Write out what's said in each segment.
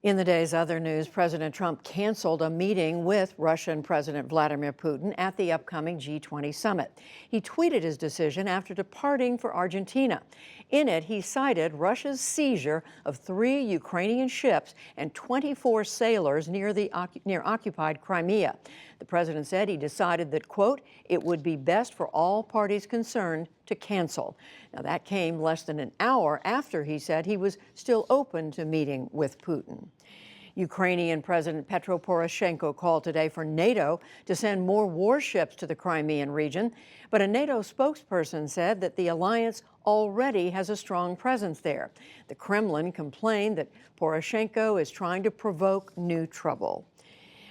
In the day's other news, President Trump canceled a meeting with Russian President Vladimir Putin at the upcoming G20 summit. He tweeted his decision after departing for Argentina. In it, he cited Russia's seizure of 3 Ukrainian ships and 24 sailors near occupied Crimea. The president said he decided that, quote, it would be best for all parties concerned to cancel. Now, that came less than an hour after he said he was still open to meeting with Putin. Ukrainian President Petro Poroshenko called today for NATO to send more warships to the Crimean region, but a NATO spokesperson said that the alliance already has a strong presence there. The Kremlin complained that Poroshenko is trying to provoke new trouble.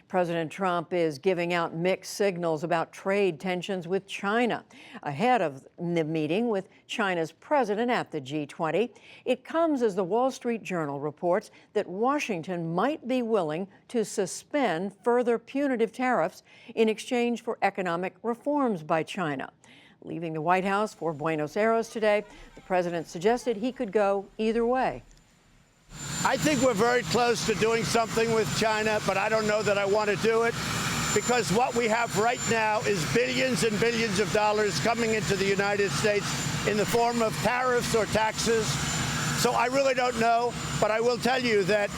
President Trump is giving out mixed signals about trade tensions with China ahead of the meeting with China's president at the G20. It comes as the Wall Street Journal reports that Washington might be willing to suspend further punitive tariffs in exchange for economic reforms by China. Leaving the White House for Buenos Aires today, the president suggested he could go either way. I think we're very close to doing something with China, but I don't know that I want to do it because what we have right now is billions and billions of dollars coming into the United States in the form of tariffs or taxes. So I really don't know, but I will tell you that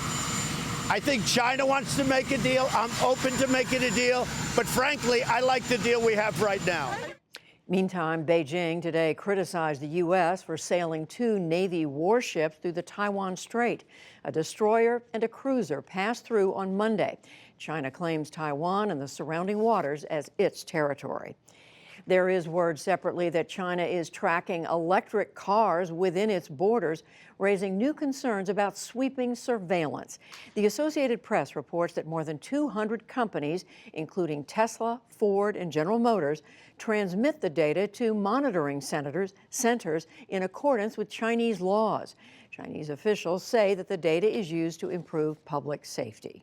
I think China wants to make a deal. I'm open to making a deal, but frankly, I like the deal we have right now. Meantime, Beijing today criticized the U.S. for sailing 2 Navy warships through the Taiwan Strait. A destroyer and a cruiser passed through on Monday. China claims Taiwan and the surrounding waters as its territory. There is word separately that China is tracking electric cars within its borders, raising new concerns about sweeping surveillance. The Associated Press reports that more than 200 companies, including Tesla, Ford, and General Motors, transmit the data to monitoring centers in accordance with Chinese laws. Chinese officials say that the data is used to improve public safety.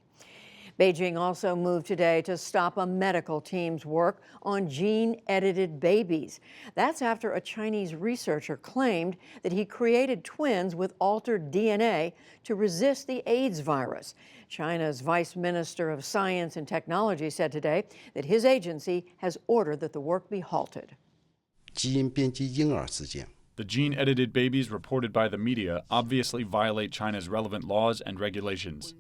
Beijing also moved today to stop a medical team's work on gene-edited babies. That's after a Chinese researcher claimed that he created twins with altered DNA to resist the AIDS virus. China's Vice Minister of Science and Technology said today that his agency has ordered that the work be halted. The gene-edited babies reported by the media obviously violate China's relevant laws and regulations.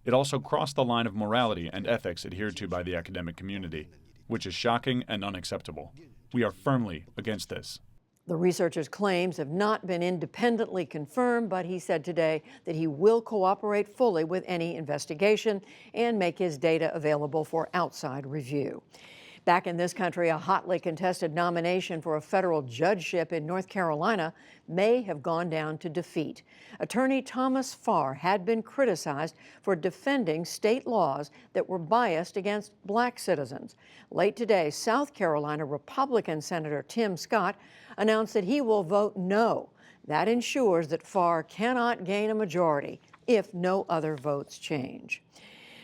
It also crossed the line of morality and ethics adhered to by the academic community, which is shocking and unacceptable. We are firmly against this. The researcher's claims have not been independently confirmed, but he said today that he will cooperate fully with any investigation and make his data available for outside review. Back in this country, a hotly contested nomination for a federal judgeship in North Carolina may have gone down to defeat. Attorney Thomas Farr had been criticized for defending state laws that were biased against black citizens. Late today, South Carolina Republican Senator Tim Scott announced that he will vote no. That ensures that Farr cannot gain a majority if no other votes change.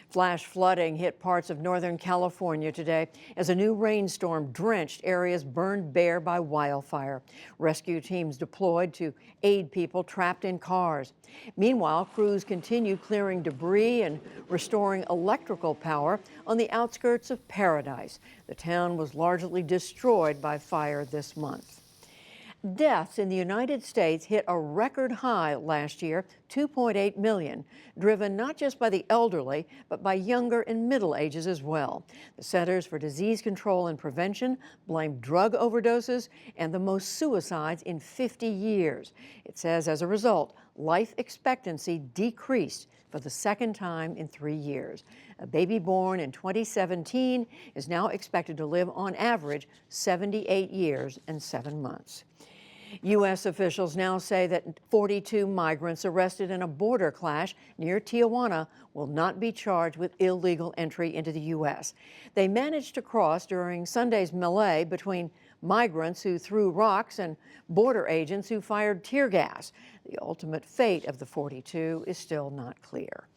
Flash flooding hit parts of Northern California today as a new rainstorm drenched areas burned bare by wildfire. Rescue teams deployed to aid people trapped in cars. Meanwhile, crews continue clearing debris and restoring electrical power on the outskirts of Paradise. The town was largely destroyed by fire this month. Deaths in the United States hit a record high last year, 2.8 million, driven not just by the elderly, but by younger and middle ages as well. The Centers for Disease Control and Prevention blamed drug overdoses and the most suicides in 50 years. It says as a result, life expectancy decreased for the second time in 3 years. A baby born in 2017 is now expected to live on average 78 years and 7 months. U.S. officials now say that 42 migrants arrested in a border clash near Tijuana will not be charged with illegal entry into the U.S. They managed to cross during Sunday's melee between migrants who threw rocks and border agents who fired tear gas. The ultimate fate of the 42 is still not clear.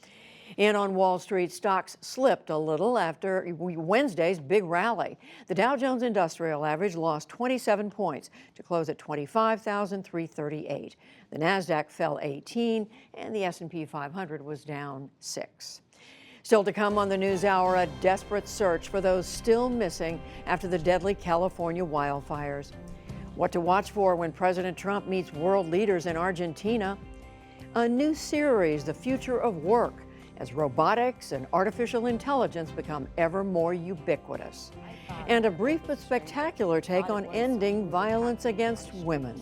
And on Wall Street, stocks slipped a little after Wednesday's big rally. The Dow Jones Industrial Average lost 27 points to close at 25,338. The Nasdaq fell 18, and the S&P 500 was down 6. Still to come on the NewsHour, a desperate search for those still missing after the deadly California wildfires. What to watch for when President Trump meets world leaders in Argentina. A new series, The Future of Work, as robotics and artificial intelligence become ever more ubiquitous. And a brief but spectacular take on ending violence against women.